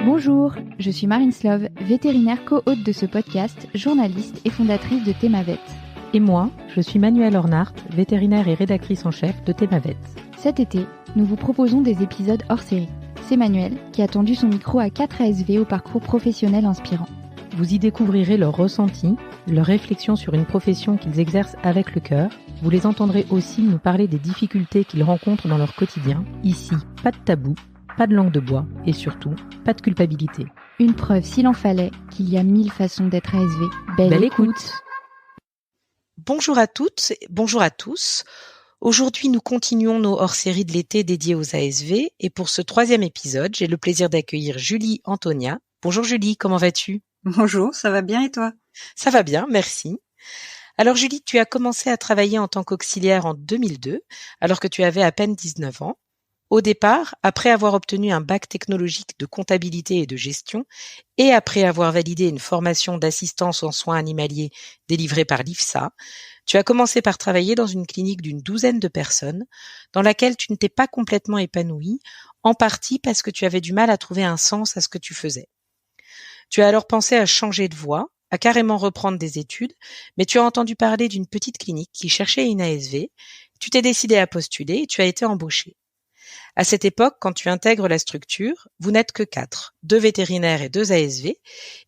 Bonjour, je suis Marine Slove, vétérinaire co-hôte de ce podcast, journaliste et fondatrice de Thémavet. Et moi, je suis Manuelle Ornart, vétérinaire et rédactrice en chef de Thémavet. Cet été, nous vous proposons des épisodes hors série. C'est Manuelle qui a tendu son micro à 4 ASV au parcours professionnel inspirant. Vous y découvrirez leurs ressentis, leurs réflexions sur une profession qu'ils exercent avec le cœur. Vous les entendrez aussi nous parler des difficultés qu'ils rencontrent dans leur quotidien. Ici, pas de tabou, pas de langue de bois et surtout, pas de culpabilité. Une preuve, s'il en fallait, qu'il y a 1000 façons d'être ASV. Belle écoute. Bonjour à toutes, bonjour à tous. Aujourd'hui, nous continuons nos hors-séries de l'été dédiées aux ASV et pour ce 3e épisode, j'ai le plaisir d'accueillir Julie Antonia. Bonjour Julie, comment vas-tu ? Bonjour, ça va bien et toi ? Ça va bien, merci. Alors Julie, tu as commencé à travailler en tant qu'auxiliaire en 2002, alors que tu avais à peine 19 ans. Au départ, après avoir obtenu un bac technologique de comptabilité et de gestion, et après avoir validé une formation d'assistance en soins animaliers délivrée par l'IFSA, tu as commencé par travailler dans une clinique d'une 12aine de personnes, dans laquelle tu ne t'es pas complètement épanouie, en partie parce que tu avais du mal à trouver un sens à ce que tu faisais. Tu as alors pensé à changer de voie, à carrément reprendre des études, mais tu as entendu parler d'une petite clinique qui cherchait une ASV, tu t'es décidé à postuler et tu as été embauché. À cette époque, quand tu intègres la structure, vous n'êtes que 4, 2 vétérinaires et 2 ASV,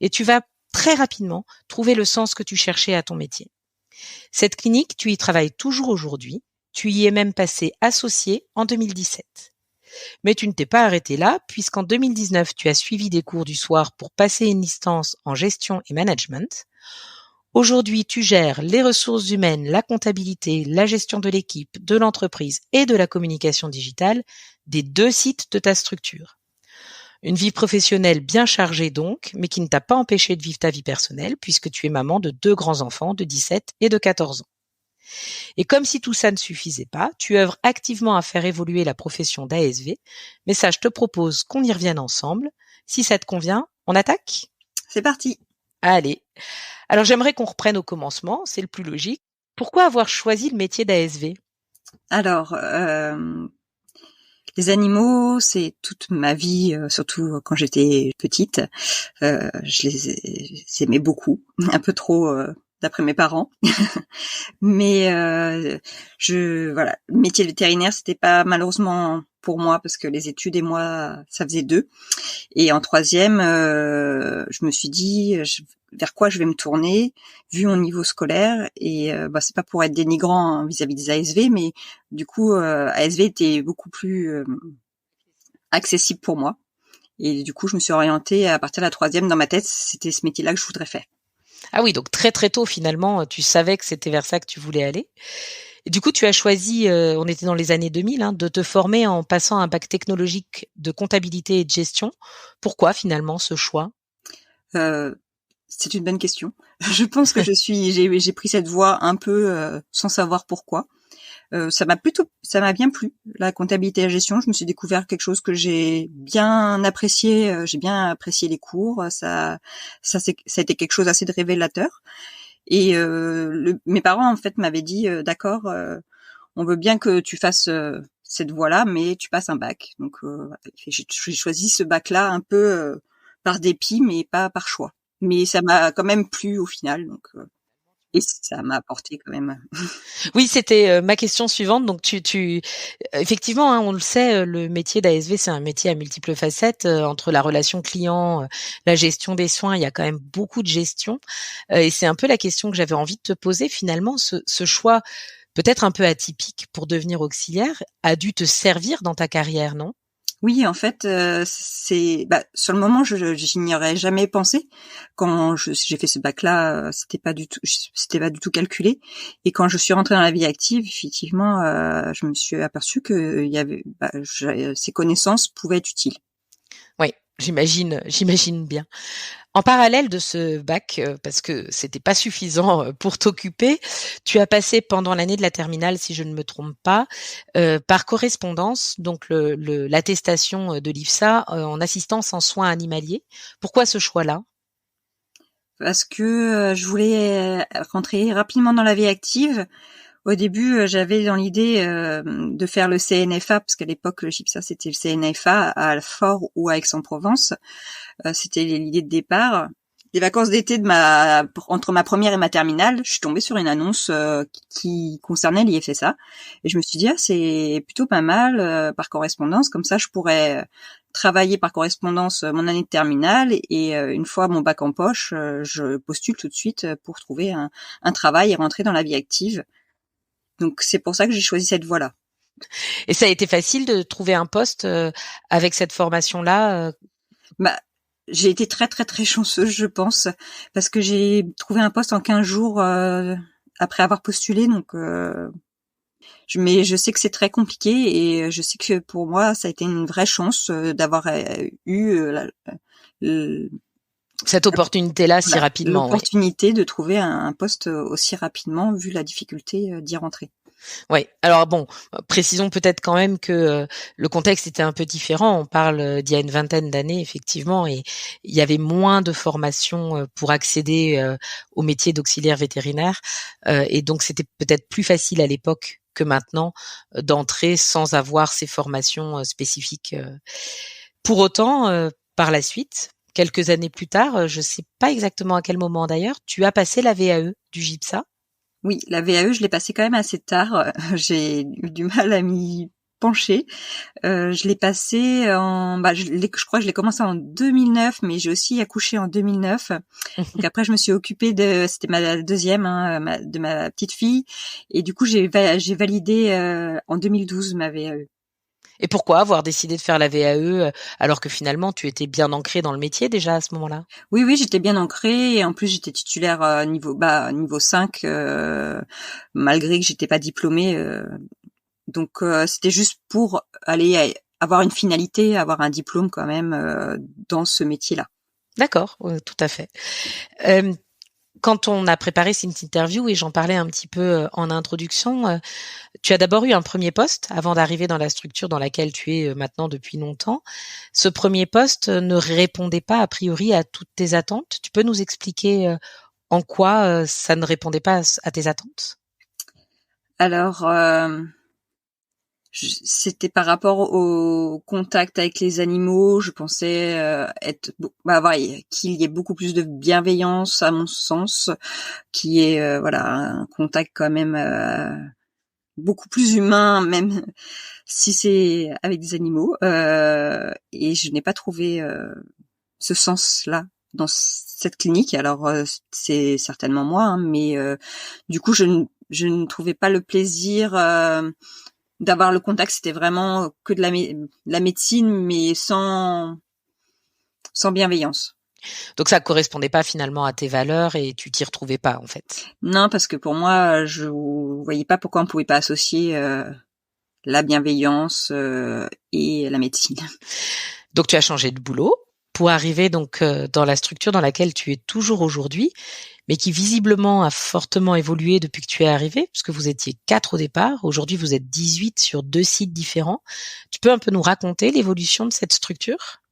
et tu vas très rapidement trouver le sens que tu cherchais à ton métier. Cette clinique, tu y travailles toujours aujourd'hui, tu y es même passé associé en 2017. Mais tu ne t'es pas arrêté là, puisqu'en 2019, tu as suivi des cours du soir pour passer une licence en gestion et management. Aujourd'hui, tu gères les ressources humaines, la comptabilité, la gestion de l'équipe, de l'entreprise et de la communication digitale des 2 sites de ta structure. Une vie professionnelle bien chargée donc, mais qui ne t'a pas empêché de vivre ta vie personnelle puisque tu es maman de 2 grands-enfants de 17 et de 14 ans. Et comme si tout ça ne suffisait pas, tu œuvres activement à faire évoluer la profession d'ASV, mais ça, je te propose qu'on y revienne ensemble. Si ça te convient, on attaque ? C'est parti. Allez. Alors j'aimerais qu'on reprenne au commencement, c'est le plus logique. Pourquoi avoir choisi le métier d'ASV ? Alors, les animaux, c'est toute ma vie, surtout quand j'étais petite. Je les aimais beaucoup, un peu trop d'après mes parents. Mais voilà, le métier de vétérinaire, c'était pas malheureusement pour moi parce que les études et moi, ça faisait 2. Et en 3e, je me suis dit vers quoi je vais me tourner vu mon niveau scolaire et c'est pas pour être dénigrant vis-à-vis des ASV, mais du coup ASV était beaucoup plus accessible pour moi. Et du coup, je me suis orientée à partir de la 3e. Dans ma tête, c'était ce métier-là que je voudrais faire. Ah oui, donc très très tôt finalement, tu savais que c'était vers ça que tu voulais aller. Et du coup, tu as choisi, on était dans les années 2000, de te former en passant un bac technologique de comptabilité et de gestion. Pourquoi finalement ce choix ? C'est une bonne question. Je pense que j'ai pris cette voie un peu sans savoir pourquoi. Ça m'a bien plu, la comptabilité et la gestion. Je me suis découvert quelque chose que j'ai bien apprécié. J'ai bien apprécié les cours. Ça a été quelque chose assez de révélateur. Et mes parents en fait m'avaient dit d'accord, on veut bien que tu fasses cette voie-là, mais tu passes un bac. Donc j'ai choisi ce bac-là un peu par dépit, mais pas par choix. Mais ça m'a quand même plu au final, donc et ça m'a apporté quand même. Oui, c'était ma question suivante. Donc effectivement, on le sait, le métier d'ASV, c'est un métier à multiples facettes. Entre la relation client, la gestion des soins, il y a quand même beaucoup de gestion. Et c'est un peu la question que j'avais envie de te poser. Finalement, ce choix, peut-être un peu atypique pour devenir auxiliaire, a dû te servir dans ta carrière, non ? Oui, en fait, sur le moment, je n'y aurais jamais pensé. Quand j'ai fait ce bac-là, c'était pas du tout calculé. Et quand je suis rentrée dans la vie active, effectivement, je me suis aperçue que ces connaissances pouvaient être utiles. Oui, j'imagine bien. En parallèle de ce bac, parce que c'était pas suffisant pour t'occuper, tu as passé pendant l'année de la terminale, si je ne me trompe pas, par correspondance, donc l'attestation de l'IFSA en assistance en soins animaliers. Pourquoi ce choix-là ? Parce que je voulais rentrer rapidement dans la vie active Au début, j'avais dans l'idée de faire le CNFA, parce qu'à l'époque, le GIPSA, c'était le CNFA à Alfort ou à Aix-en-Provence. C'était l'idée de départ. Les vacances d'été entre ma première et ma terminale, je suis tombée sur une annonce qui concernait l'IFSA. Et je me suis dit, c'est plutôt pas mal par correspondance. Comme ça, je pourrais travailler par correspondance mon année de terminale. Et une fois mon bac en poche, je postule tout de suite pour trouver un travail et rentrer dans la vie active. Donc, c'est pour ça que j'ai choisi cette voie-là. Et ça a été facile de trouver un poste avec cette formation-là J'ai été très, très, très chanceuse, je pense, parce que j'ai trouvé un poste en 15 jours après avoir postulé. Donc, mais je sais que c'est très compliqué et je sais que pour moi, ça a été une vraie chance d'avoir eu cette opportunité-là si rapidement. L'opportunité de trouver un poste aussi rapidement, vu la difficulté d'y rentrer. Oui. Alors bon, précisons peut-être quand même que le contexte était un peu différent. On parle d'il y a une vingtaine d'années, effectivement, et il y avait moins de formations pour accéder au métier d'auxiliaire vétérinaire. Et donc, c'était peut-être plus facile à l'époque que maintenant d'entrer sans avoir ces formations spécifiques. Pour autant, par la suite, quelques années plus tard, je ne sais pas exactement à quel moment d'ailleurs, tu as passé la VAE du GIPSA. Oui, la VAE, je l'ai passée quand même assez tard. J'ai eu du mal à m'y pencher. Je l'ai passée je crois que je l'ai commencé en 2009, mais j'ai aussi accouché en 2009. Donc après, je me suis occupée c'était ma deuxième, de ma petite fille. Et du coup, j'ai validé en 2012 ma VAE. Et pourquoi avoir décidé de faire la VAE alors que finalement tu étais bien ancrée dans le métier déjà à ce moment-là? Oui, j'étais bien ancrée et en plus j'étais titulaire niveau 5 malgré que j'étais pas diplômée. Donc c'était juste pour aller avoir une finalité, avoir un diplôme quand même dans ce métier-là. D'accord, tout à fait. Quand on a préparé cette interview et j'en parlais un petit peu en introduction, tu as d'abord eu un premier poste avant d'arriver dans la structure dans laquelle tu es maintenant depuis longtemps. Ce premier poste ne répondait pas a priori à toutes tes attentes. Tu peux nous expliquer en quoi ça ne répondait pas à tes attentes? Alors, c'était par rapport au contact avec les animaux. Je pensais qu'il y ait beaucoup plus de bienveillance, à mon sens, qui est un contact quand même beaucoup plus humain, même si c'est avec des animaux. Et je n'ai pas trouvé ce sens-là dans cette clinique. Alors c'est certainement moi, mais du coup je ne trouvais pas le plaisir d'avoir le contact. C'était vraiment que de la médecine, mais sans bienveillance. Donc ça correspondait pas finalement à tes valeurs et tu t'y retrouvais pas en fait. Non, parce que pour moi, je voyais pas pourquoi on pouvait pas associer la bienveillance et la médecine. Donc tu as changé de boulot pour arriver donc dans la structure dans laquelle tu es toujours aujourd'hui, mais qui visiblement a fortement évolué depuis que tu es arrivé, puisque vous étiez 4 au départ. Aujourd'hui, vous êtes 18 sur 2 sites différents. Tu peux un peu nous raconter l'évolution de cette structure ?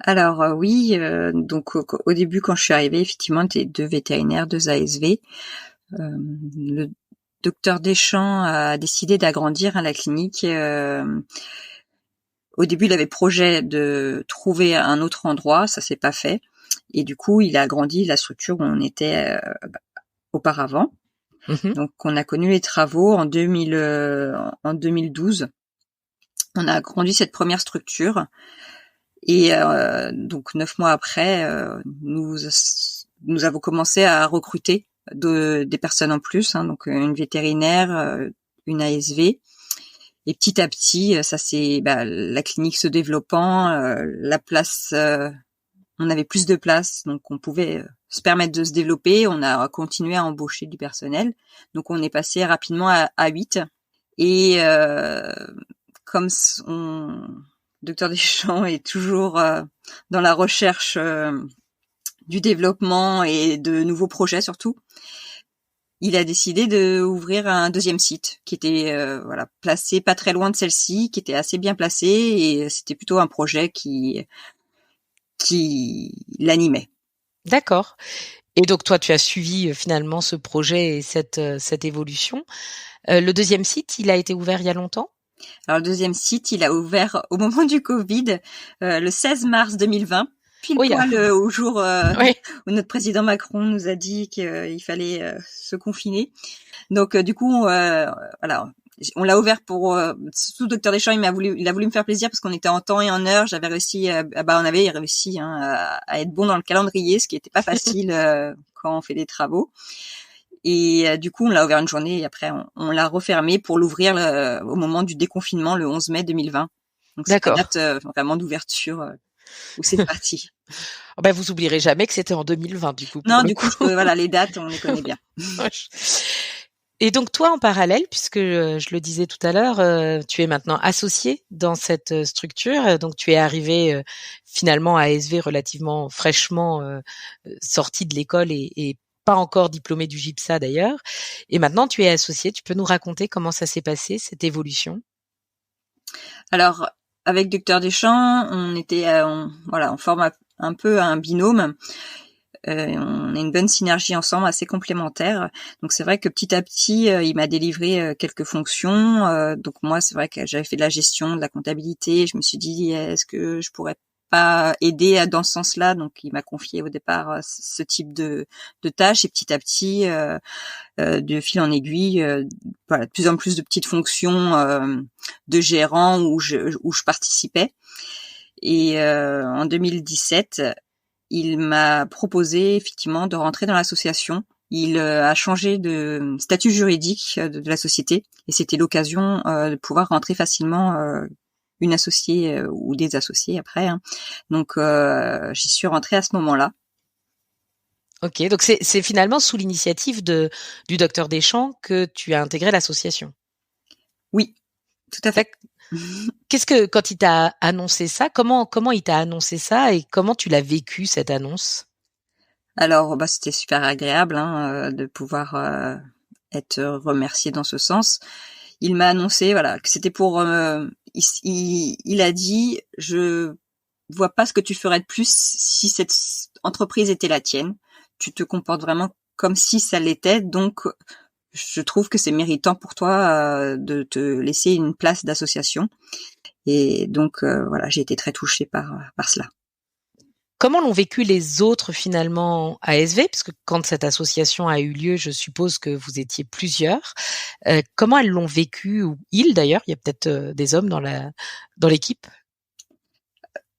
Alors oui, donc au début quand je suis arrivée, effectivement, on était 2 vétérinaires, 2 ASV. Le docteur Deschamps a décidé d'agrandir la clinique. Au début, il avait projet de trouver un autre endroit, ça s'est pas fait. Et du coup, il a agrandi la structure où on était auparavant. Mmh. Donc, on a connu les travaux en 2012. On a agrandi cette première structure. Et donc 9 mois après, nous avons commencé à recruter des personnes en plus, donc une vétérinaire, une ASV. Et petit à petit, ça c'est la clinique se développant, la place, on avait plus de place, donc on pouvait se permettre de se développer. On a continué à embaucher du personnel, donc on est passé rapidement à 8. Et comme Docteur Deschamps est toujours dans la recherche du développement et de nouveaux projets surtout, il a décidé de ouvrir un deuxième site qui était placé pas très loin de celle-ci, qui était assez bien placé, et c'était plutôt un projet qui l'animait. D'accord. Et donc toi, tu as suivi finalement ce projet et cette évolution. Le deuxième site, il a été ouvert il y a longtemps? Alors, le deuxième site, il a ouvert au moment du Covid, le 16 mars 2020, pile Oui, poil au jour oui. où notre président Macron nous a dit qu'il fallait se confiner. Donc, du coup, voilà, on l'a ouvert pour surtout Docteur Deschamps. Il a voulu me faire plaisir parce qu'on était en temps et en heure. J'avais réussi, on avait réussi à être bon dans le calendrier, ce qui n'était pas facile quand on fait des travaux. Et du coup, on l'a ouvert une journée et après, on l'a refermé pour l'ouvrir au moment du déconfinement, le 11 mai 2020. Donc, c'est la D'accord. date vraiment d'ouverture où c'est parti. Oh ben, vous oublierez jamais que c'était en 2020, du coup. Non, du coup, voilà, les dates, on les connaît bien. Et donc, toi, en parallèle, puisque je le disais tout à l'heure, tu es maintenant associé dans cette structure. Donc, tu es arrivé finalement à ASV relativement fraîchement sorti de l'école et pas encore diplômé du GIPSA d'ailleurs. Et maintenant, tu es associé. Tu peux nous raconter comment ça s'est passé, cette évolution? Alors, avec Docteur Deschamps, on était, voilà, on forme un peu un binôme. On a une bonne synergie ensemble, assez complémentaire. Donc c'est vrai que petit à petit, il m'a délivré quelques fonctions. Donc moi, c'est vrai que j'avais fait de la gestion, de la comptabilité. Je me suis dit, est-ce que je pourrais pas aider dans ce sens-là? Donc il m'a confié au départ ce type de tâches et petit à petit, de fil en aiguille, voilà, de plus en plus de petites fonctions de gérant où je participais. Et en 2017, il m'a proposé effectivement de rentrer dans l'association. Il a changé de statut juridique de la société et c'était l'occasion de pouvoir rentrer facilement une associée ou des associés après. Hein. Donc j'y suis rentrée à ce moment-là. Ok, donc c'est finalement sous l'initiative du docteur Deschamps que tu as intégré l'association. Oui, tout à fait. Qu'est-ce que, quand il t'a annoncé ça, comment il t'a annoncé ça et comment tu l'as vécu, cette annonce? Alors, c'était super agréable de pouvoir être remercié dans ce sens. Il m'a annoncé, voilà, que c'était pour. Il a dit, je vois pas ce que tu ferais de plus si cette entreprise était la tienne. Tu te comportes vraiment comme si ça l'était, donc je trouve que c'est méritant pour toi de te laisser une place d'association. Et donc voilà, j'ai été très touchée par cela. Comment l'ont vécu les autres finalement ASV? Parce que quand cette association a eu lieu, je suppose que vous étiez plusieurs. Comment elles l'ont vécu, ou ils d'ailleurs? Il y a peut-être des hommes dans l'équipe.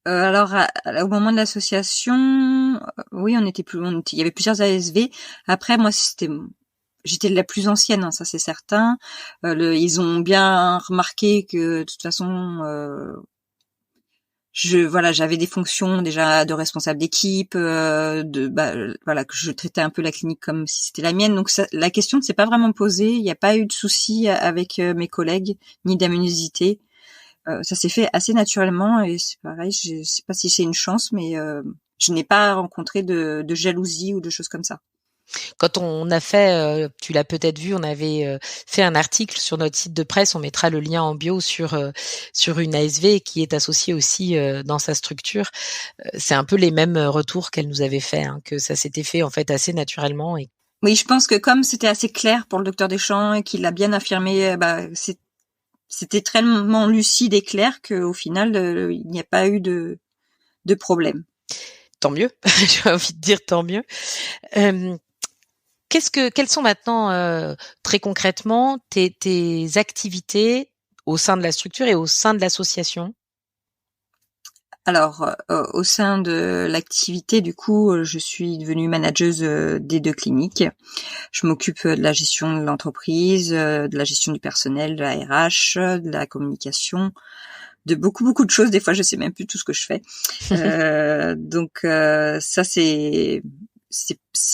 Alors, au moment de l'association, oui, il y avait plusieurs ASV. Après, moi, j'étais la plus ancienne, hein, ça c'est certain. Ils ont bien remarqué que de toute façon, j'avais des fonctions déjà de responsable d'équipe, voilà, que je traitais un peu la clinique comme si c'était la mienne. Donc la question ne s'est pas vraiment posée. Il n'y a pas eu de souci avec mes collègues ni d'amenosité. Ça s'est fait assez naturellement et c'est pareil. Je sais pas si c'est une chance, mais je n'ai pas rencontré de jalousie ou de choses comme ça. Quand on a fait, tu l'as peut-être vu, on avait fait un article sur notre site de presse, on mettra le lien en bio sur une ASV qui est associée aussi dans sa structure. C'est un peu les mêmes retours qu'elle nous avait fait, hein, que ça s'était fait en fait assez naturellement. Et... Oui, je pense que comme c'était assez clair pour le docteur Deschamps et qu'il l'a bien affirmé, c'était tellement lucide et clair qu'au final, il n'y a pas eu de problème. Tant mieux, j'ai envie de dire tant mieux. Quelles sont maintenant très concrètement tes activités au sein de la structure et au sein de l'association? Alors, au sein de l'activité, du coup, je suis devenue manageuse des 2 cliniques. Je m'occupe de la gestion de l'entreprise, de la gestion du personnel, de la RH, de la communication, de beaucoup de choses. Des fois, je sais même plus tout ce que je fais. Donc, ça, c'est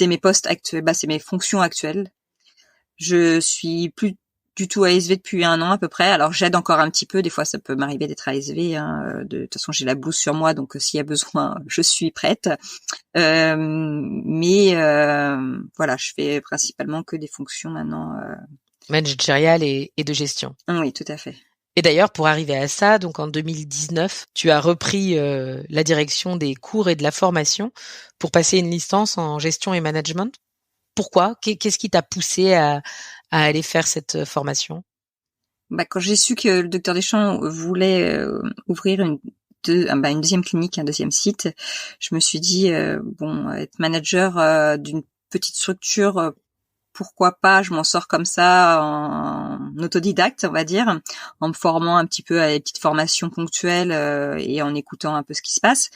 mes postes actuels, c'est mes fonctions actuelles. Je suis plus du tout ASV depuis 1 an à peu près. Alors j'aide encore un petit peu. Des fois, ça peut m'arriver d'être ASV. De toute façon, j'ai la blouse sur moi, donc s'il y a besoin, je suis prête. Mais voilà, je fais principalement que des fonctions maintenant. Managériales et de gestion. Oui, tout à fait. Et d'ailleurs, pour arriver à ça, donc en 2019, tu as repris la direction des cours et de la formation pour passer une licence en gestion et management. Pourquoi ? Qu'est-ce qui t'a poussé à aller faire cette formation ? Quand j'ai su que le docteur Deschamps voulait ouvrir une deuxième clinique, un deuxième site, je me suis dit être manager d'une petite structure, pourquoi pas, je m'en sors comme ça en autodidacte, on va dire, en me formant un petit peu à des petites formations ponctuelles et en écoutant un peu ce qui se passe.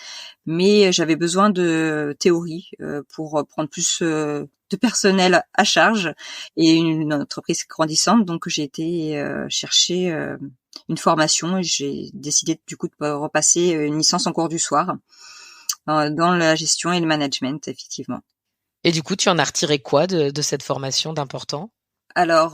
Mais j'avais besoin de théorie pour prendre plus de personnel à charge et une entreprise grandissante. Donc j'ai été chercher une formation et j'ai décidé du coup de repasser une licence en cours du soir dans la gestion et le management, effectivement. Et du coup, tu en as retiré quoi de cette formation d'important ? Alors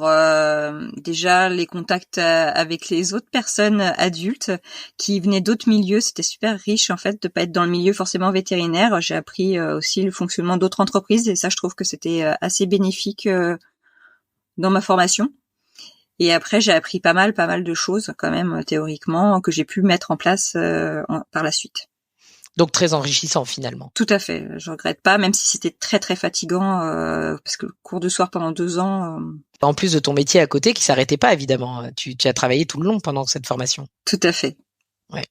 déjà les contacts avec les autres personnes adultes qui venaient d'autres milieux, c'était super riche en fait de pas être dans le milieu forcément vétérinaire. J'ai appris aussi le fonctionnement d'autres entreprises et ça je trouve que c'était assez bénéfique dans ma formation. Et après j'ai appris pas mal de choses quand même théoriquement que j'ai pu mettre en place par la suite. Donc très enrichissant finalement. Tout à fait, je regrette pas, même si c'était très très fatigant parce que le cours de soir pendant 2 ans. En plus de ton métier à côté qui s'arrêtait pas évidemment, tu as travaillé tout le long pendant cette formation. Tout à fait. Ouais.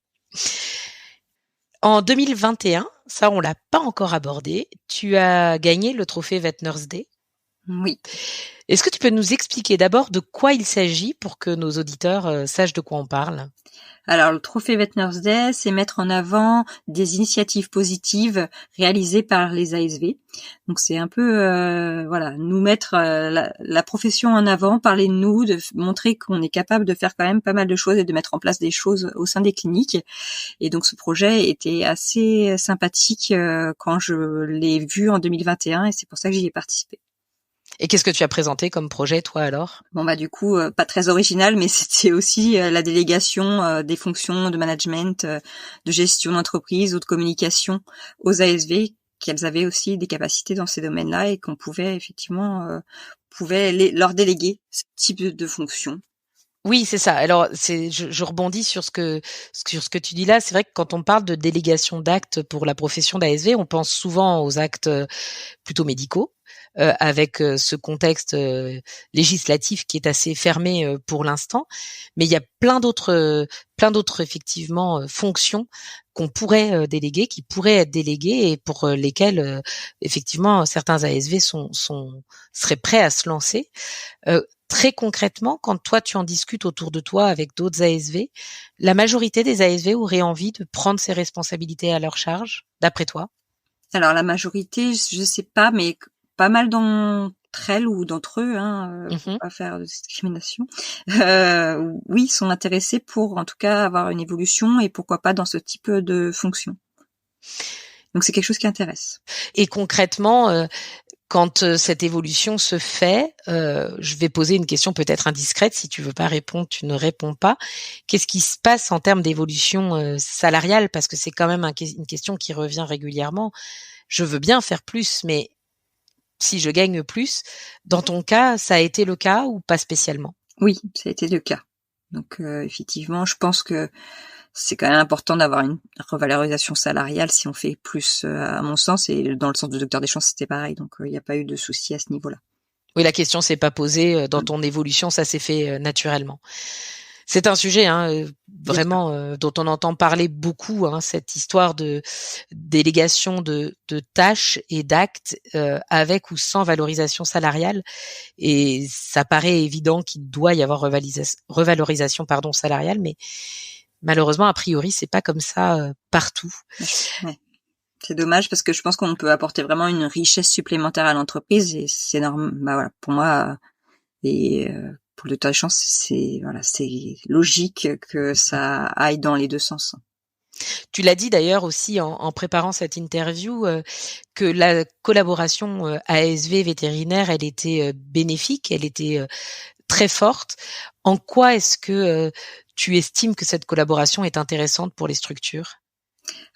En 2021, ça on l'a pas encore abordé, tu as gagné le trophée Vet Nurse Day. Oui. Est-ce que tu peux nous expliquer d'abord de quoi il s'agit pour que nos auditeurs sachent de quoi on parle ? Alors, le trophée Vet Nurse Day, c'est mettre en avant des initiatives positives réalisées par les ASV. Donc, c'est un peu, nous mettre la profession en avant, parler de nous, de montrer qu'on est capable de faire quand même pas mal de choses et de mettre en place des choses au sein des cliniques. Et donc, ce projet était assez sympathique quand je l'ai vu en 2021 et c'est pour ça que j'y ai participé. Et qu'est-ce que tu as présenté comme projet, toi, alors ? Du coup, pas très original, mais c'était aussi la délégation des fonctions de management, de gestion d'entreprise ou de communication aux ASV, qu'elles avaient aussi des capacités dans ces domaines-là et qu'on pouvait effectivement leur déléguer ce type de fonction. Oui, c'est ça. Alors, je rebondis sur ce que tu dis là. C'est vrai que quand on parle de délégation d'actes pour la profession d'ASV, on pense souvent aux actes plutôt médicaux. Avec ce contexte législatif qui est assez fermé pour l'instant, mais il y a plein d'autres effectivement fonctions qu'on pourrait déléguer, qui pourraient être déléguées et pour lesquelles effectivement certains ASV seraient prêts à se lancer. Très concrètement, quand toi tu en discutes autour de toi avec d'autres ASV, la majorité des ASV auraient envie de prendre ces responsabilités à leur charge, d'après toi ? Alors la majorité, je sais pas, mais pas mal d'entre elles ou d'entre eux, pour pas faire de discrimination, oui, sont intéressés pour en tout cas avoir une évolution et pourquoi pas dans ce type de fonction. Donc c'est quelque chose qui intéresse. Et concrètement, quand cette évolution se fait, je vais poser une question peut-être indiscrète. Si tu veux pas répondre, tu ne réponds pas. Qu'est-ce qui se passe en termes d'évolution salariale ? Parce que c'est quand même une question qui revient régulièrement. Je veux bien faire plus, mais si je gagne plus, dans ton cas, ça a été le cas ou pas spécialement ? Oui, ça a été le cas. Donc effectivement, je pense que c'est quand même important d'avoir une revalorisation salariale si on fait plus, à mon sens, et dans le sens de Docteur Deschamps, c'était pareil. Donc il n'y a pas eu de souci à ce niveau-là. Oui, la question s'est pas posée dans ton évolution, ça s'est fait naturellement. C'est un sujet vraiment dont on entend parler beaucoup, cette histoire de délégation de tâches et d'actes avec ou sans valorisation salariale. Et ça paraît évident qu'il doit y avoir revalorisation salariale, mais malheureusement, a priori, c'est pas comme ça partout. Ouais. C'est dommage parce que je pense qu'on peut apporter vraiment une richesse supplémentaire à l'entreprise et c'est énorme. Pour moi et pour le Docteur Deschamps, c'est logique que ça aille dans les deux sens. Tu l'as dit d'ailleurs aussi en préparant cette interview que la collaboration ASV vétérinaire, elle était bénéfique, elle était très forte. En quoi est-ce que tu estimes que cette collaboration est intéressante pour les structures ?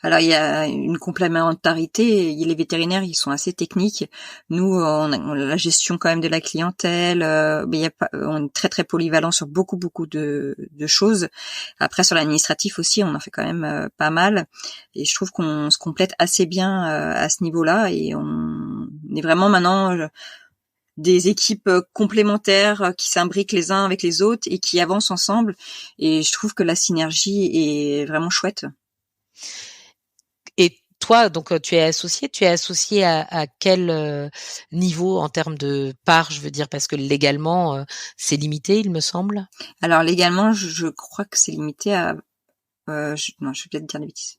Alors il y a une complémentarité. Les vétérinaires, ils sont assez techniques. Nous, on a la gestion quand même de la clientèle. Mais il y a pas, on est très très polyvalent sur beaucoup de choses. Après sur l'administratif aussi, on en fait quand même pas mal. Et je trouve qu'on se complète assez bien à ce niveau-là. Et on est vraiment maintenant des équipes complémentaires qui s'imbriquent les uns avec les autres et qui avancent ensemble. Et je trouve que la synergie est vraiment chouette. Et toi, donc tu es associé à quel niveau en termes de part, je veux dire, parce que légalement c'est limité, il me semble. Alors légalement, je crois que c'est limité à je vais peut-être dire des bêtises.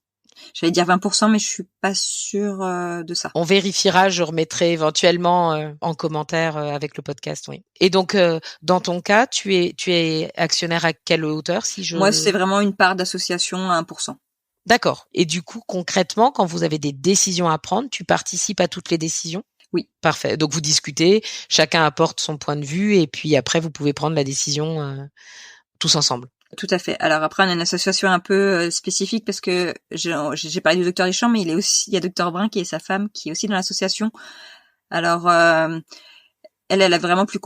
J'allais dire 20%, mais je suis pas sûre de ça. On vérifiera, je remettrai éventuellement en commentaire avec le podcast, oui. Et donc dans ton cas, tu es actionnaire à quelle hauteur Moi, c'est vraiment une part d'association à 1%. D'accord. Et du coup, concrètement, quand vous avez des décisions à prendre, tu participes à toutes les décisions ? Oui. Parfait. Donc vous discutez, chacun apporte son point de vue et puis après vous pouvez prendre la décision tous ensemble. Tout à fait. Alors après, on a une association un peu spécifique parce que j'ai parlé du docteur Deschamps, mais il y a docteur Brun qui est sa femme qui est aussi dans l'association. Alors elle a vraiment plus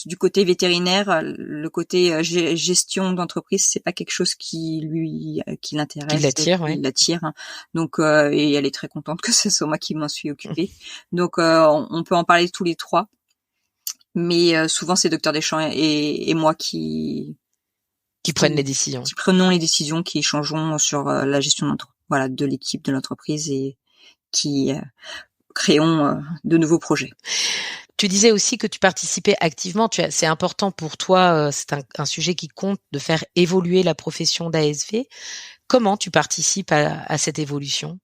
du côté vétérinaire, le côté gestion d'entreprise, c'est pas quelque chose qui l'intéresse, qui l'attire, qui l'attire. Hein. Donc et elle est très contente que ce soit moi qui m'en suis occupée. Donc on peut en parler tous les trois, mais souvent c'est docteur Deschamps et moi qui prennent les décisions. Qui prenons les décisions, qui échangeons sur la gestion de l'équipe de l'entreprise et qui créons de nouveaux projets. Tu disais aussi que tu participais activement. C'est important pour toi, c'est un sujet qui compte de faire évoluer la profession d'ASV. Comment tu participes à cette évolution ?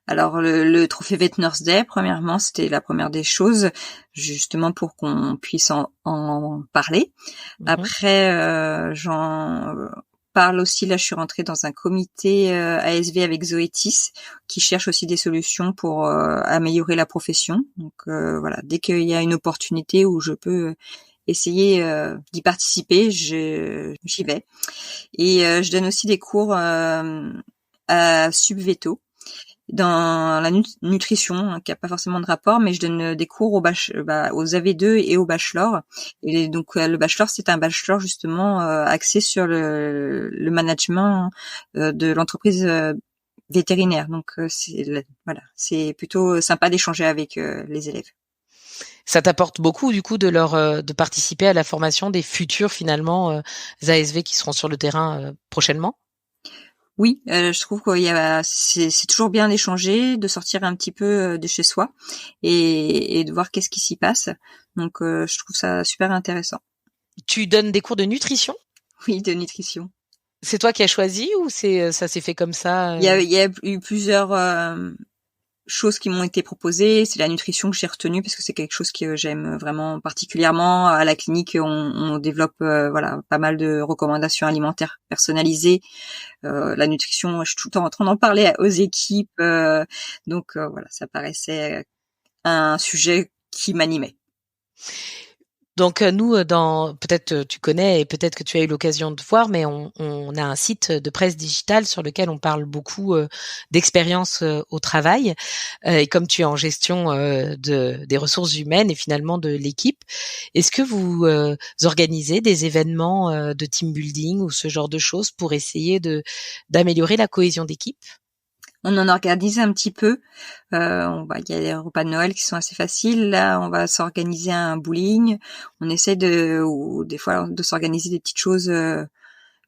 Alors le trophée Vet Nurse Day, premièrement, c'était la première des choses, justement pour qu'on puisse en parler. Après, j'en parle aussi, là je suis rentrée dans un comité ASV avec Zoetis qui cherche aussi des solutions pour améliorer la profession. Donc voilà, dès qu'il y a une opportunité où je peux essayer d'y participer, j'y vais. Et je donne aussi des cours à Subveto dans la nutrition, hein, qui a pas forcément de rapport, mais je donne des cours aux AV2 et au bachelor. Et donc le bachelor, c'est un bachelor justement axé sur le management de l'entreprise vétérinaire. Donc c'est plutôt sympa d'échanger avec les élèves. Ça t'apporte beaucoup du coup de participer à la formation des futurs finalement ASV qui seront sur le terrain prochainement. Oui, je trouve que c'est toujours bien d'échanger, de sortir un petit peu de chez soi et de voir qu'est-ce qui s'y passe. Donc je trouve ça super intéressant. Tu donnes des cours de nutrition ? Oui, de nutrition. C'est toi qui as choisi ou ça s'est fait comme ça ? Il y a eu plusieurs choses qui m'ont été proposées. C'est la nutrition que j'ai retenue parce que c'est quelque chose que j'aime vraiment particulièrement. À la clinique, on développe pas mal de recommandations alimentaires personnalisées. La nutrition, je suis tout le temps en train d'en parler aux équipes. Donc ça paraissait un sujet qui m'animait. Donc nous, peut-être tu connais et peut-être que tu as eu l'occasion de voir, mais on a un site de presse digitale sur lequel on parle beaucoup d'expérience au travail. Et comme tu es en gestion des ressources humaines et finalement de l'équipe, est-ce que vous organisez des événements de team building ou ce genre de choses pour essayer d'améliorer la cohésion d'équipe ? On en organise un petit peu. Il y a les repas de Noël qui sont assez faciles. Là, on va s'organiser un bowling. On essaie des fois de s'organiser des petites choses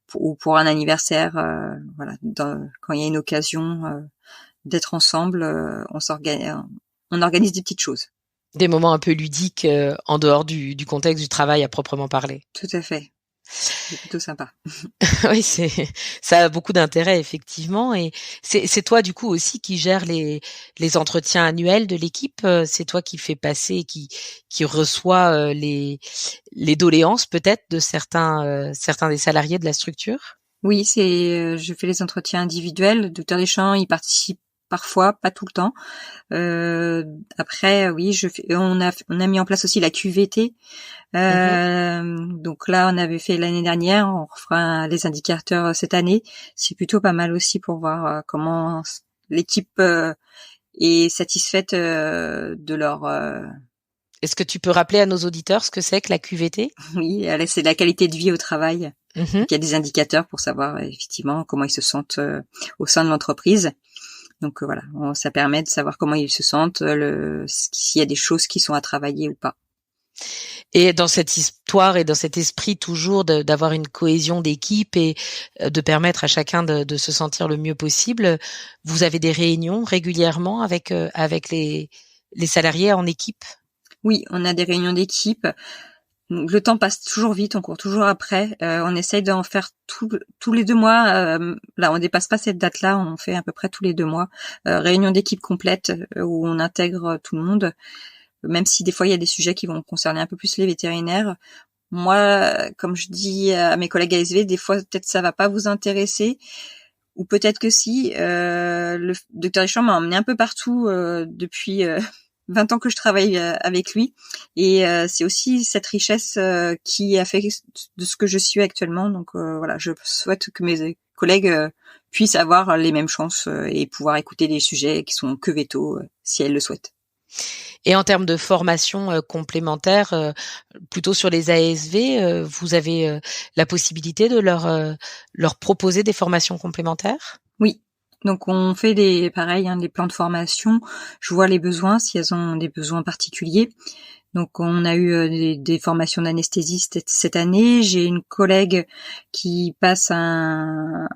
pour un anniversaire. Quand il y a une occasion d'être ensemble, on organise des petites choses. Des moments un peu ludiques en dehors du contexte du travail à proprement parler. Tout à fait. C'est plutôt sympa. Oui, ça a beaucoup d'intérêt effectivement, et c'est toi du coup aussi qui gère les entretiens annuels de l'équipe. C'est toi qui fais passer, qui reçoit les doléances peut-être de certains des salariés de la structure. Oui, je fais les entretiens individuels. Le docteur Deschamps, il participe parfois, pas tout le temps. Après, oui, on a mis en place aussi la QVT. Donc là, on avait fait l'année dernière, on refera les indicateurs cette année. C'est plutôt pas mal aussi pour voir comment l'équipe est satisfaite de leur. Est-ce que tu peux rappeler à nos auditeurs ce que c'est que la QVT? Oui, c'est la qualité de vie au travail. Donc, il y a des indicateurs pour savoir effectivement comment ils se sentent au sein de l'entreprise. Donc voilà, ça permet de savoir comment ils se sentent, s'il y a des choses qui sont à travailler ou pas. Et dans cette histoire et dans cet esprit toujours d'avoir une cohésion d'équipe et de permettre à chacun de se sentir le mieux possible, vous avez des réunions régulièrement avec les salariés en équipe? Oui, on a des réunions d'équipe. Le temps passe toujours vite, on court toujours après. On essaye d'en faire tous les 2 mois. Là, on dépasse pas cette date-là, on fait à peu près tous les 2 mois. Réunion d'équipe complète où on intègre tout le monde, même si des fois il y a des sujets qui vont concerner un peu plus les vétérinaires. Moi, comme je dis à mes collègues ASV, des fois peut-être ça va pas vous intéresser, ou peut-être que si. Le docteur Deschamps m'a emmené un peu partout depuis 20 ans que je travaille avec lui, et c'est aussi cette richesse qui a fait de ce que je suis actuellement. Donc voilà, je souhaite que mes collègues puissent avoir les mêmes chances et pouvoir écouter des sujets qui sont que vétos si elles le souhaitent. Et en termes de formation complémentaire, plutôt sur les ASV, vous avez la possibilité de leur proposer des formations complémentaires? Oui. Donc on fait des plans de formation. Je vois les besoins, si elles ont des besoins particuliers. Donc on a eu des formations d'anesthésistes cette année. J'ai une collègue qui passe un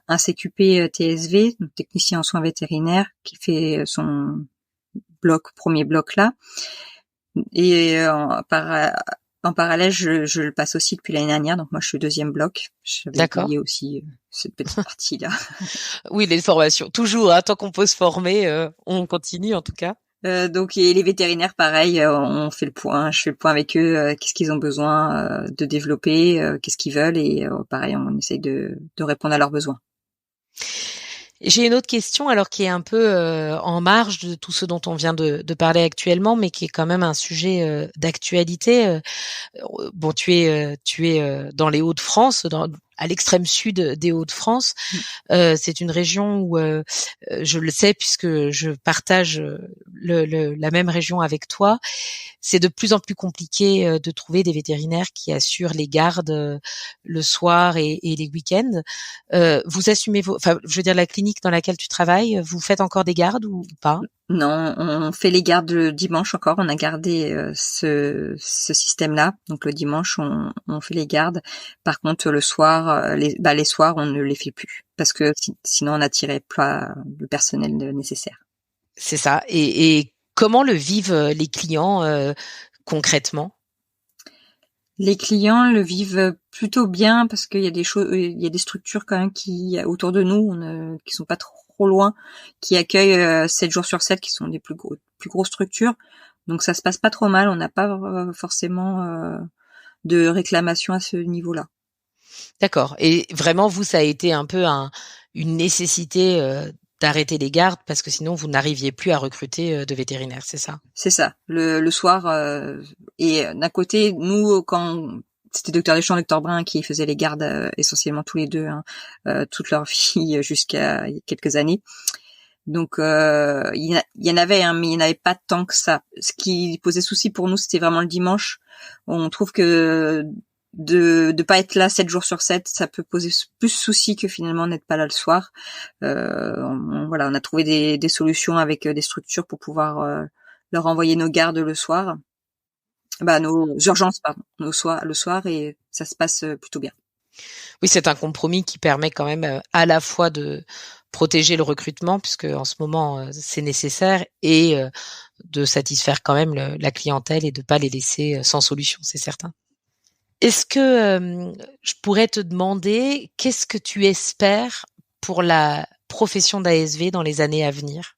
CQP TSV, donc technicien en soins vétérinaires, qui fait son premier bloc là. Et en parallèle, je le passe aussi depuis l'année dernière, donc moi je suis au 2e bloc. J'avais oublié aussi cette petite partie-là. Oui, les formations, toujours, hein, tant qu'on peut se former, on continue en tout cas. Donc et les vétérinaires, pareil, on fait le point. Je fais le point avec eux, qu'est-ce qu'ils ont besoin de développer, qu'est-ce qu'ils veulent, et pareil, on essaye de répondre à leurs besoins. J'ai une autre question, alors qui est un peu en marge de tout ce dont on vient de parler actuellement, mais qui est quand même un sujet d'actualité. Bon, tu es dans les Hauts-de-France, à l'extrême sud des Hauts-de-France. C'est une région où je le sais puisque je partage la même région avec toi. C'est de plus en plus compliqué de trouver des vétérinaires qui assurent les gardes le soir et les week-ends. Vous assumez je veux dire, la clinique dans laquelle tu travailles, vous faites encore des gardes ou pas? Non, on fait les gardes le dimanche encore. On a gardé ce système-là. Donc le dimanche, on fait les gardes. Par contre, le soir, les soirs, on ne les fait plus parce que sinon on n'attirait pas le personnel nécessaire. C'est ça. Et comment le vivent les clients concrètement? Les clients le vivent plutôt bien parce qu'il y a il y a des structures quand même qui autour de nous, qui sont pas trop loin, qui accueillent 7 jours sur 7, qui sont des plus grosses structures. Donc ça se passe pas trop mal. On n'a pas forcément de réclamation à ce niveau-là. D'accord. Et vraiment, vous, ça a été un peu une nécessité d'arrêter les gardes parce que sinon vous n'arriviez plus à recruter de vétérinaires, c'est ça? C'est ça. Le soir, et d'un côté, nous, quand c'était docteur Deschamps, docteur Brun qui faisaient les gardes essentiellement tous les deux, toute leur vie jusqu'à il y a quelques années. Donc il y en avait, mais il n'y en avait pas tant que ça. Ce qui posait souci pour nous, c'était vraiment le dimanche. On trouve que de pas être là 7 jours sur 7, ça peut poser plus souci que finalement n'être pas là le soir. On a trouvé des solutions avec des structures pour pouvoir leur envoyer nos gardes le soir. Nos urgences, pardon, le soir, et ça se passe plutôt bien. Oui, c'est un compromis qui permet quand même à la fois de protéger le recrutement, puisque en ce moment c'est nécessaire, et de satisfaire quand même la clientèle et de pas les laisser sans solution, c'est certain. Est-ce que je pourrais te demander qu'est-ce que tu espères pour la profession d'ASV dans les années à venir?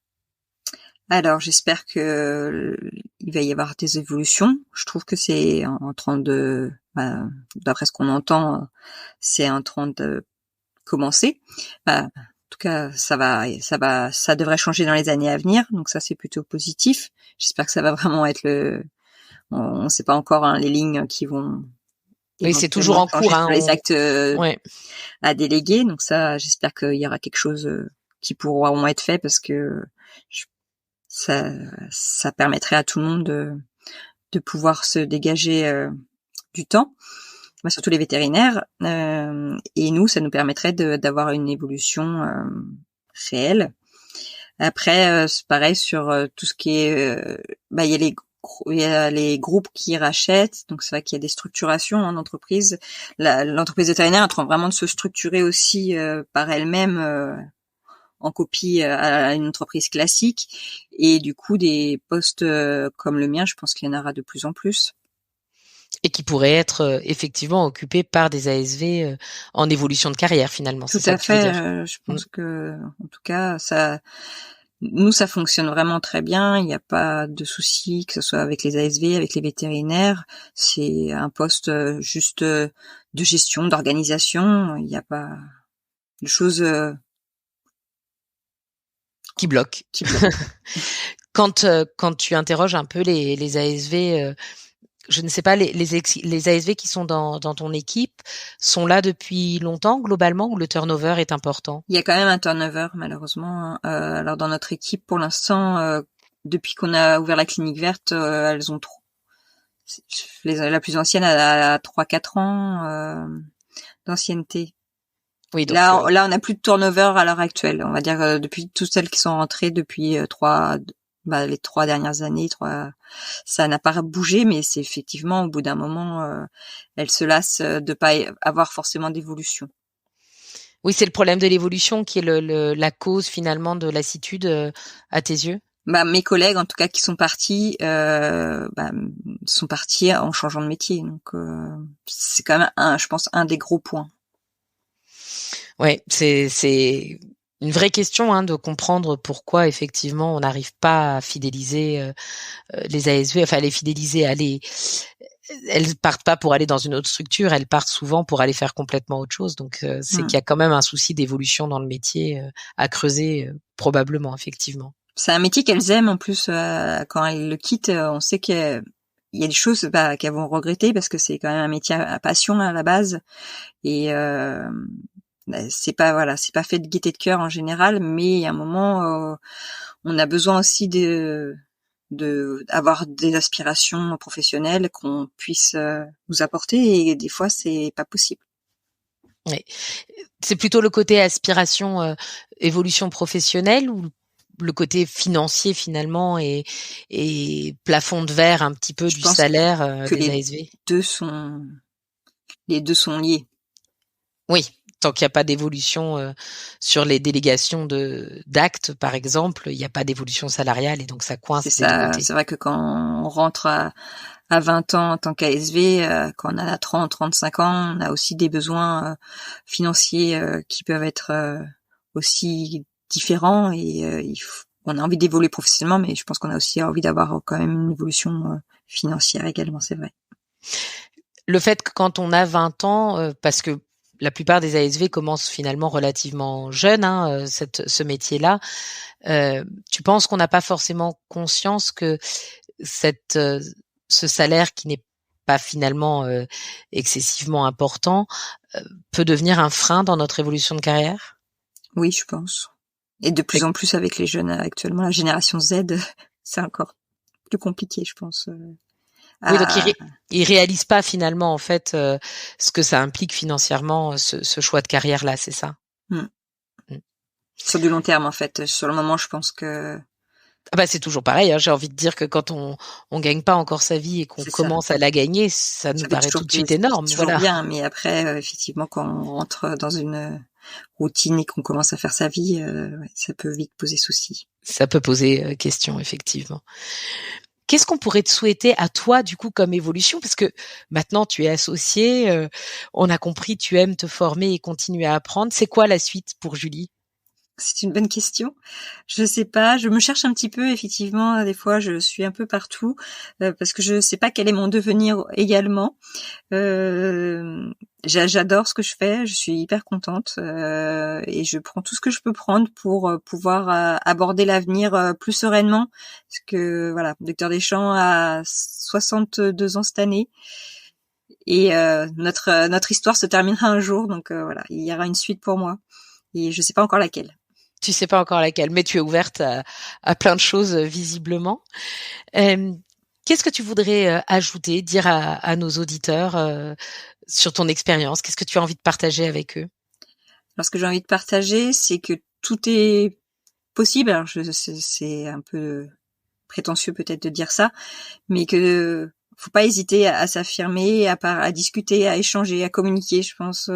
Alors, j'espère que il va y avoir des évolutions. Je trouve que c'est en train de, d'après ce qu'on entend, c'est en train de commencer. tout cas, ça devrait changer dans les années à venir. Donc ça, c'est plutôt positif. J'espère que ça va vraiment être on ne sait pas encore les lignes qui vont. Oui, c'est toujours en cours. Les actes à déléguer. Donc ça, j'espère qu'il y aura quelque chose qui pourra au moins être fait parce que ça permettrait à tout le monde de pouvoir se dégager du temps. Surtout les vétérinaires, et nous, ça nous permettrait d'avoir une évolution réelle. Après, c'est pareil sur tout ce qui est, il y a les groupes qui rachètent, donc c'est vrai qu'il y a des structurations en entreprise. L'entreprise vétérinaire est en train vraiment de se structurer aussi par elle-même en copie à une entreprise classique, et du coup des postes comme le mien, je pense qu'il y en aura de plus en plus. Et qui pourrait être effectivement occupé par des ASV en évolution de carrière finalement. Tout à fait. Je pense que, en tout cas, ça fonctionne vraiment très bien. Il n'y a pas de souci, que ce soit avec les ASV, avec les vétérinaires. C'est un poste juste de gestion, d'organisation. Il n'y a pas de choses qui bloquent. Quand tu interroges un peu les ASV. Je ne sais pas, les ASV qui sont dans ton équipe sont là depuis longtemps globalement, ou le turnover est important? Il y a quand même un turnover malheureusement. Alors dans notre équipe pour l'instant, depuis qu'on a ouvert la clinique verte, elles ont la plus ancienne a 3-4 ans d'ancienneté. Oui, donc là on n'a plus de turnover à l'heure actuelle. On va dire depuis toutes celles qui sont rentrées depuis les 3 dernières années, ça n'a pas bougé, mais c'est effectivement au bout d'un moment, elles se lassent de pas avoir forcément d'évolution. Oui, c'est le problème de l'évolution qui est la cause finalement de lassitude à tes yeux. Mes collègues, en tout cas, qui sont partis, sont partis en changeant de métier. Donc, c'est quand même je pense, un des gros points. Ouais, c'est une vraie question de comprendre pourquoi effectivement on n'arrive pas à fidéliser les ASV, enfin à les fidéliser, elles partent pas pour aller dans une autre structure, elles partent souvent pour aller faire complètement autre chose. Donc c'est qu'il y a quand même un souci d'évolution dans le métier à creuser probablement, effectivement. C'est un métier qu'elles aiment en plus. Quand elles le quittent, on sait qu'il y a des choses qu'elles vont regretter parce que c'est quand même un métier à passion à la base, et c'est pas fait de gaieté de cœur en général, mais à un moment on a besoin aussi avoir des aspirations professionnelles qu'on puisse nous apporter, et des fois c'est pas possible. Oui. C'est plutôt le côté aspiration, évolution professionnelle, ou le côté financier finalement et plafond de verre un petit peu du salaire des ASV? Les deux sont liés. Oui. Tant qu'il n'y a pas d'évolution sur les délégations d'actes, par exemple, il n'y a pas d'évolution salariale et donc ça coince. C'est ça. C'est vrai que quand on rentre à 20 ans en tant qu'ASV, quand on a 30, 35 ans, on a aussi des besoins financiers qui peuvent être aussi différents, et on a envie d'évoluer professionnellement, mais je pense qu'on a aussi envie d'avoir quand même une évolution financière également, c'est vrai. Le fait que quand on a 20 ans, parce que la plupart des ASV commencent finalement relativement jeunes, ce métier-là. Tu penses qu'on n'a pas forcément conscience que ce salaire qui n'est pas finalement excessivement important peut devenir un frein dans notre évolution de carrière? Oui, je pense. Et de plus en plus avec les jeunes actuellement, la génération Z, c'est encore plus compliqué, je pense. Oui, donc ils réalisent pas finalement en fait ce que ça implique financièrement, ce choix de carrière là, c'est ça? Sur du long terme en fait. Sur le moment, je pense que c'est toujours pareil. J'ai envie de dire que quand on gagne pas encore sa vie et qu'on commence à la gagner, ça nous paraît tout de suite énorme. C'est toujours bien, mais après effectivement quand on rentre dans une routine et qu'on commence à faire sa vie, ça peut vite poser souci. Ça peut poser question, effectivement. Qu'est-ce qu'on pourrait te souhaiter à toi, du coup, comme évolution? Parce que maintenant, tu es associée, on a compris, tu aimes te former et continuer à apprendre. C'est quoi la suite pour Julie? C'est une bonne question. Je sais pas, je me cherche un petit peu, effectivement. Des fois, je suis un peu partout parce que je sais pas quel est mon devenir également. J'adore ce que je fais, je suis hyper contente et je prends tout ce que je peux prendre pour pouvoir aborder l'avenir plus sereinement. Parce que voilà, Docteur Deschamps a 62 ans cette année et notre histoire se terminera un jour, donc voilà, il y aura une suite pour moi et je sais pas encore laquelle. Tu sais pas encore laquelle, mais tu es ouverte à plein de choses visiblement. Qu'est-ce que tu voudrais ajouter, dire à nos auditeurs sur ton expérience? Qu'est-ce que tu as envie de partager avec eux? Alors, ce que j'ai envie de partager, c'est que tout est possible. Alors, c'est un peu prétentieux peut-être de dire ça, mais que faut pas hésiter à s'affirmer, à discuter, à échanger, à communiquer, je pense,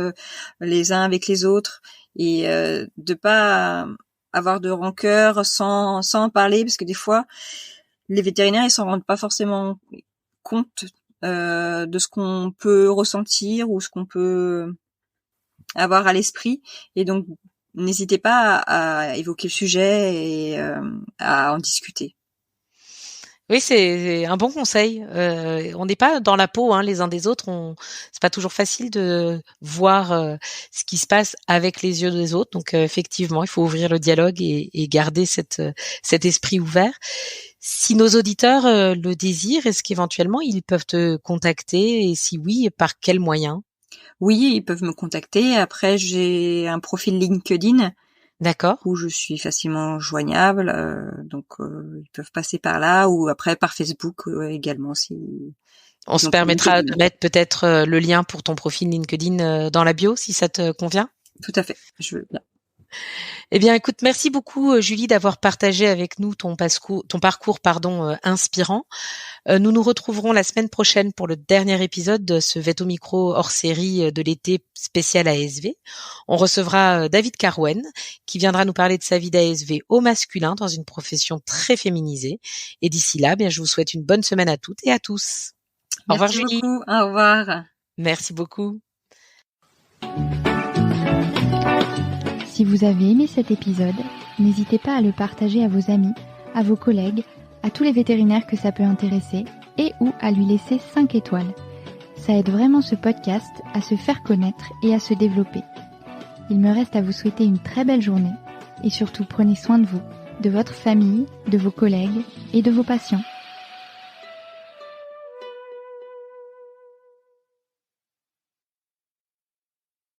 les uns avec les autres, et de pas avoir de rancœur sans en parler, parce que des fois, les vétérinaires, ils s'en rendent pas forcément compte de ce qu'on peut ressentir ou ce qu'on peut avoir à l'esprit, et donc n'hésitez pas à évoquer le sujet et à en discuter. Oui, c'est un bon conseil. On n'est pas dans la peau les uns des autres. C'est pas toujours facile de voir ce qui se passe avec les yeux des autres. Donc effectivement, il faut ouvrir le dialogue et garder cet esprit ouvert. Si nos auditeurs le désirent, est-ce qu'éventuellement ils peuvent te contacter, et si oui, par quels moyens? Oui, ils peuvent me contacter. Après, j'ai un profil LinkedIn. D'accord. Où je suis facilement joignable, donc ils peuvent passer par là, ou après par Facebook également. Si on se permettra de mettre peut-être le lien pour ton profil LinkedIn dans la bio, si ça te convient. Tout à fait, je veux bien. Eh bien, écoute, merci beaucoup Julie d'avoir partagé avec nous ton parcours inspirant. Nous nous retrouverons la semaine prochaine pour le dernier épisode de ce Vet au micro hors série de l'été spécial ASV. On recevra David Carwen qui viendra nous parler de sa vie d'ASV au masculin dans une profession très féminisée. Et d'ici là, bien, je vous souhaite une bonne semaine à toutes et à tous. Au revoir Julie. Merci beaucoup. Au revoir. Merci beaucoup. Si vous avez aimé cet épisode, n'hésitez pas à le partager à vos amis, à vos collègues, à tous les vétérinaires que ça peut intéresser, et ou à lui laisser 5 étoiles. Ça aide vraiment ce podcast à se faire connaître et à se développer. Il me reste à vous souhaiter une très belle journée, et surtout prenez soin de vous, de votre famille, de vos collègues et de vos patients.